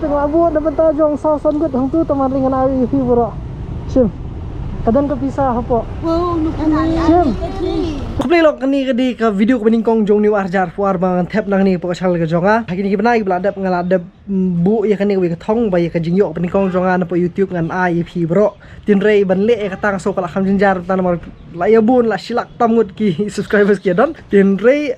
tengah buat dapat tajong sausan good hang tu teman ringan air fi bro. Sim. Kadang ke pisah apa? Wow, nuk ani. Kumpulan lok ni kadi ke video ko beningkong jong ni arjar puar bang tap nang ni pokok chal ke jonga. Hagi ni benai beladap ngaladap bu ya kan ni ke thong ba ya ke jingyok beningkong jonga na po YouTube ngan IP bro. Tin rei ban le ka tang so kala kham jinjar tan mar la ya bun la silak tamut ki subscribers ki don. Tin rei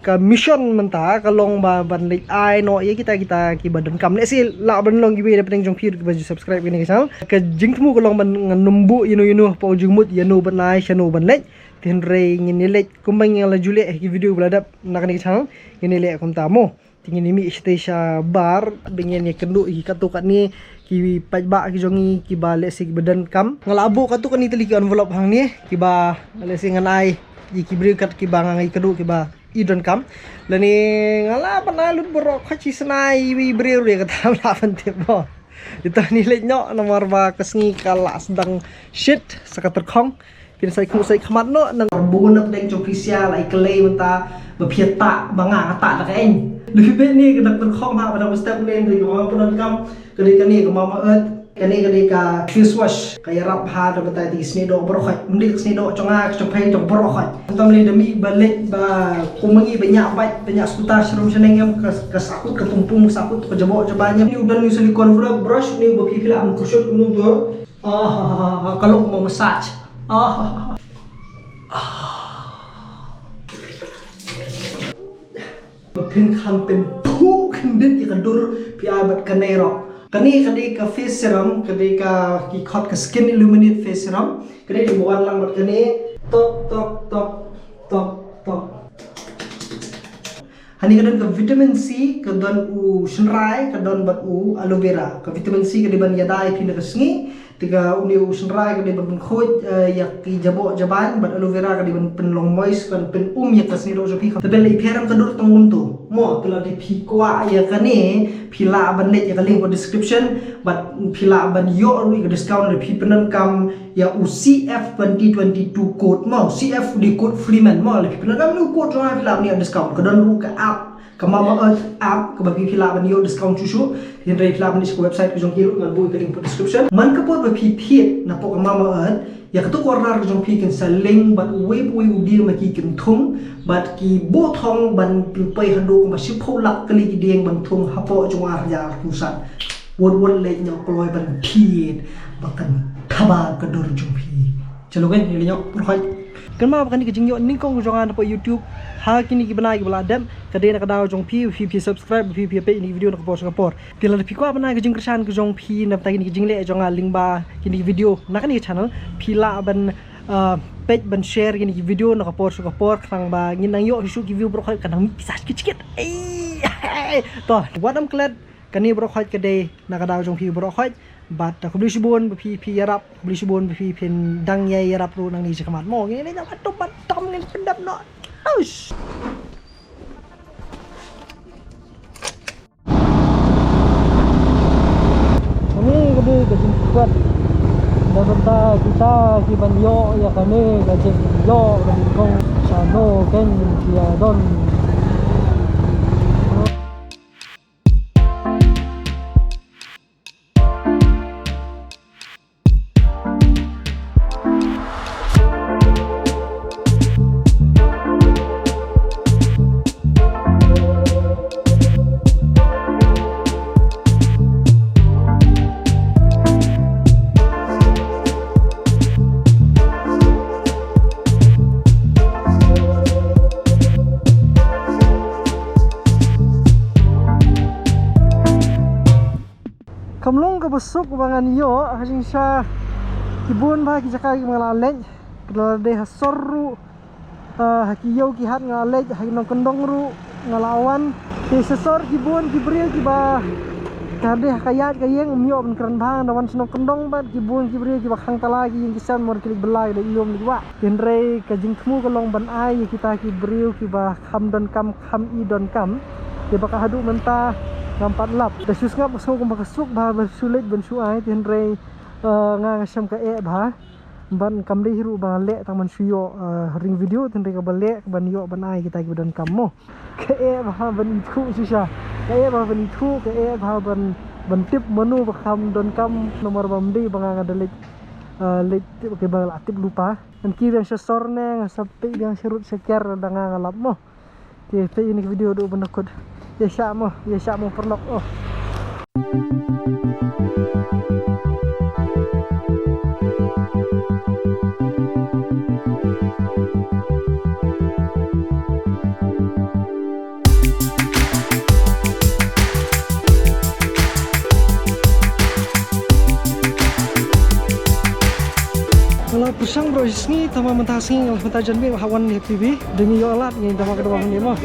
ka mission menta ka long ba ban le ai no ya kita ki badan kam le si la ban long gi be pening jong phi ba subscribe ni ke channel. Ka jingtmu ko long ban numbu inu po jingmut ya no ban ai channel ban le. Tin rei ngin nilek kumbang yang la jule ki video beladap nak ni channel ngin nilek kum tamo tingin ni mi station bar bingen ye kendu ki katukat ni ki pajba ki jongi ki ba le si badan kam ngalabu katukat ni teliki envelope hang ni ki ba le si nganai ki beri kat ki ba ngai kedu ki ba idon kam lani ngala panalut borok khachi snai wi beri re kata la pantip bo itu nilek nyok nomor ba kesngi kala sedang shit sakater khong Kini saya khamat no nang bun nak deng official ai klei menta baphiat ta banga ta la kain lebih baik ni kedak terkhom ha pada step lain dari orang pun kam kani ke mama kani ka face wash kaya rap ha da bata di sni do bro khat mendik sni do chonga chompai chong bro khat tam ni demi balik ba kumangi banyak skuta serum seneng yang kesakut ketumpung sakut ke jebok jebanya ni udah ni silikon brush ni bapi pila am kusut nu do kalau mau massage Mungkin kampen pu kendit ikadur piabat kanero. Kani ka face serum, kani ka ki khot ka skin illuminate face serum. Kani dibuat lang bat kani tok. Hani kadon ka vitamin C, kadon u sunrai, kadon bat u aloe vera. Ka vitamin C kadiban yadai pina kasngi. Tiga uni usunrai kadi ban khoj yak ki jabo jaban bat aloe vera kadi ban penlong moist kan pen yak kasni do jopi kha tabel ipheram kadur tangum tu mo tula di phikwa ya kani phila ban net ya link ko description but phila ban yo ri ka discount di phipenan kam ya UCF 2022 code mo CF di code Freeman mo le phipenan kam nu code ro phila ni discount kadon ru ka app Kamama app kebabi pila ban yo discount chuchu tin rei pila ban is website ko jong kiru ngan bui ka link po description man ka pot ba phit na po kamama ya katu corner ko jong phi kan sa link bat web udi ma ki kin thum bat ki bo thong ban pai hando ko ma shi pho lak kali ki deng ban thum hapo jong ar ya pusat won le nyok kloi ban phit bakan thaba ka dor jong phi chalo kan ni nyok prohai kan ma bakan ki jing yo ning kong jong an po YouTube ha kini ki banai ki baladam kadai nak daw jong pi subscribe pi pe ini video nak post kapor tila pi ko banai ki jing kersan ki jong pi na ta kini ki jing le jong link ba kini video nak ni channel pila ban page ban share kini ki video nak post kapor khang ba ngin nang yo isu ki view bro khoi kanang pisas kicikit to what am glad kani bro khoi kadai nak daw jong pi bro khoi bat ko beli subon pi yarap beli subon pi pin dang yai yarap ru nang ni sekamat mo ngin ni nak bat tom ngin pendap no Ush. Kami kadi gajing kuat. Dabanta kita ki banyo ya kami gajing yo gajing kong sano ken dia don. Kamlong ka besok bangan yo hajing sya kibun ba ki jakai ngalalej kelade hasorru haki yo ki hat ngalalej haki nong kendong ru ngalawan ki sesor kibun kibril ki ba kade hakayat kayeng umyo ben kran bang dawan senong kendong ba kibun kibril ki ba khang talagi yang kisan mor kilik belai da ilom liwa tenre ka jingtmu kalong ban ai kita kibril ki ba kham don kam kham I don kam ki ba ka hadu mentah Nampak lap. Dah sus ngap so kong bakasuk bah bersulit bensuai tin rei nga ngasam ka bah ban kamri hiru bang le tang man suyo ring video tin rei ka bale ban yo ban ai kita ki dan kammo. Ka bah ban itu susah. Ka bah ban itu ka bah ban bentip menu bakam don kam nomor bamdi bang adalit lit ke bang aktif lupa dan ki yang sesorne sampai yang serut sekiar dengan ngalap mo ki ini video do benakut ya syak mo perlok oh kalau pusang bro isni tama mentasing mentajan be hawan ni TV demi yo alat ni tama kedua ni mah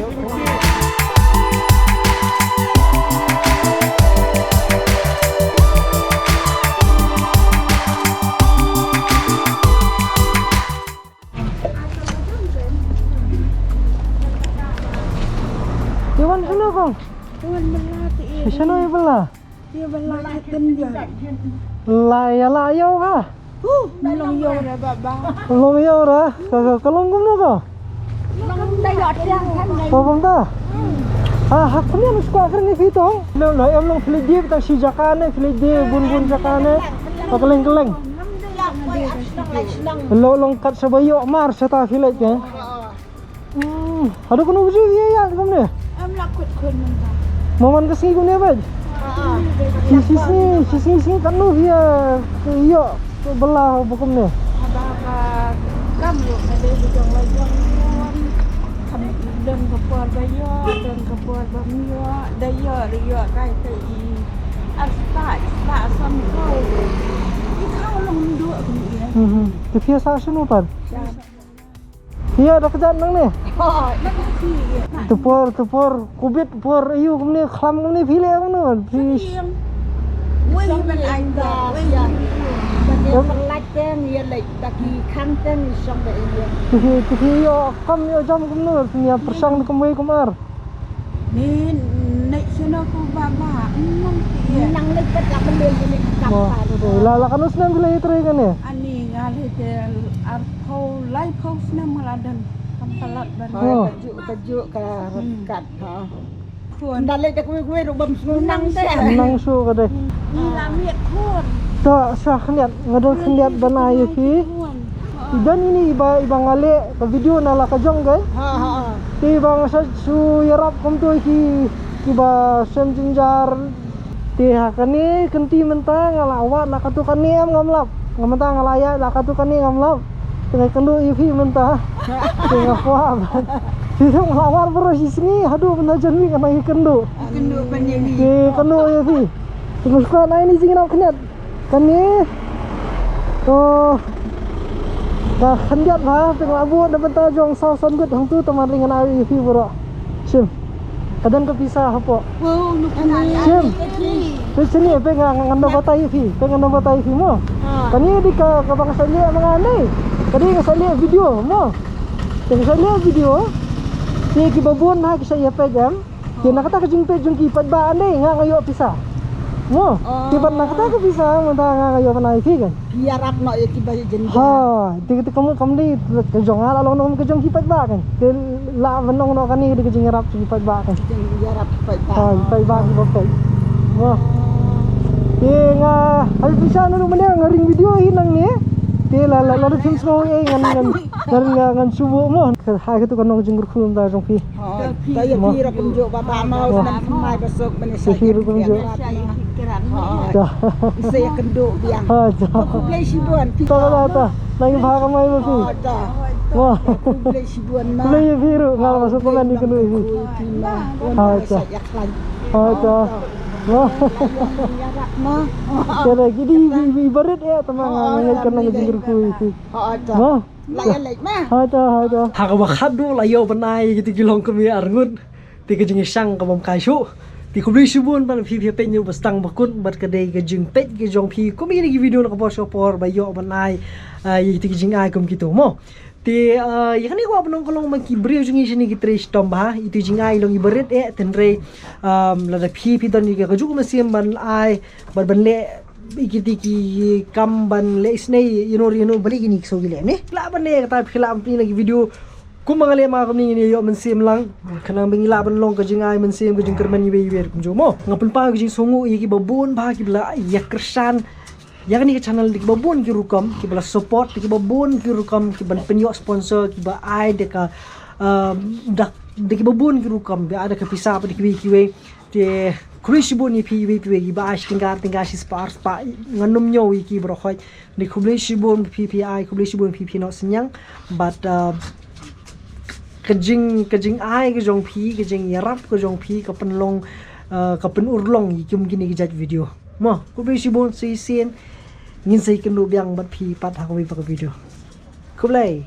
Iwan sana kong? Iwan belah tu Di sana ya belah? dia belah keten dia. Layaw ka? Nolong yo dah baba. Layaw ra? Kalonggom na ka? Nolong dayot yang kan dayot. Babang ta? Hak ni anu suka akhir ni fitong. Lo em long fili dia tak si jakane, fili dia bun jakane. Pakeleng-keleng. Lo long kat sabayo mar sata filet ke. Ada kono uji ya kum ni. Am lakut kun mentah. Momen kesini kum ni apa? Sisi kan lu dia iyo belah bukum ni. Aba kam lu ada bujang lajang kam dan kepor bayo dan kepor bamio dayo kai tai asta sam kau. Ikau long dua kemudian. Tu dia sasunu pan. Iya ada kerjaan nang ni. Tupor kubit por ayu kum ni khlam kum ni file kum ni. Wei ben anda wei ya pelat tem ya lek taki khang tem song be ya. Tu yo kam yo jam kum ni ya persang kum wei kumar. Ni nek sana ku baba nang lek pet la beli ni kapal. La kan usna bila itre kan ni. Ani ngali te arpau lai pau sna maladan kampalat ban tajuk ka rekat ha. Kuan dalek tak kuwe rubam sunang te. Nang su ka deh. Ni lamiat kuan. Tak sah khniat ngadol khniat ban ayu ki. Dan ini iba ngale ke video nala ka jong ke. Ti bang sa su yarap kum tu ki ba sem jinjar ti hakani kenti mentang ngalawa nak tu kan ni am ngamlap. Ngamenta ngalaya nak tu kan ni ngamlap. Tengah kendu ifi mentah. Tengah kuat. Tidak melawar bro sini. Aduh penajan ni kena kendu. Kendu banyak ni. Kendu ifi. Tengah kuat naik ni sini nak khniat. Kan ni. Oh. Dah khniat lah tengah abu dapat tajong sausan gut hang tu teman ringan awi ifi bro. Sim. Kadang kepisah apa? Wow, nu Sim. Sini pengang ngando batai ifi. Pengang ngando batai ifi mo. Kan ni di ka bangsa dia mangane. Tadi saya lihat video mo. Tengah saya lihat video. Ni kibabun ha kisah ya pejam. Dia nak kata kejung pejung kipat ba ande ngayo pisah. Mo. Kipat nak kata ke pisah mentah ngayo panai fi kan. Biar apno ya kibat jenis. Ha, ti kamu ni kejong ala long kejong kipat ba kan. Ke la menong no kan ni kejong rap kipat ba kan. Biar ap kipat ba. Ha, kipat ba kipat. Mo. Tinga, habis pisah nu mana ngaring video hinang ni. La film semua ngan subuh mo. Hai itu kan nong jenggur film dah jong pi. Saya kira penjuk bapa mau senang semai besok menisai. Kira penjuk. Saya kenduk biang. Aku beli sibuan. Ta. Lagi bahaka mai lo pi. Wah. Beli sibuan mah. Beli biru ngal masuk komen di kenduk ini. Wah. Kira gini ibarat ya teman ngangai kena ngejenggur kuih itu. Wah. Layan lek mah. Ada. Haka khadu layo panai gitu gilong kami arngut. Ti kejeng sang kabam kaishu. Ti kubli subun pan pi pe nyu bastang bakut bat kadai kejeng pet kejong pi kumi ni video nak por bayo panai. Yi ti kejeng ai kum gitu mo. Ti ya kan ko abnong kolong magkibrio jungi sini gitres tomba itu jingai long ibaret tenre lada pi don ni ka juku masim ban ai ban le ikiti kam ban le snei you know balik ini so gile ne la ban le kata khila ampni lagi video Kung mga lema kami ni yo mensim lang kanang bingila ban long ka jingai mensim ka jing kerman yibe yibe kum jomo ngapun pa ka jing sungu i ki babun ba ki bla ya kersan ya ni ka channel di babun ki rukam ki bla support ki babun ki rukam ki ban penyo sponsor ki ba ai de ka dak de ki babun ki rukam ba ada ka pisa pa di ki we de Krishibun ni pi ki ba as tinggar si spars pa nganum nyo ki bro khoi ni Krishibun PPI Krishibun PP no senyang but kejing ai ke jong pi kejing yarap ke jong pi ka penlong ka pen urlong yum gini ke jat video mo ku bi si bon si sin ngin sai kenu biang bat pi pat ha ko bi pa video ku play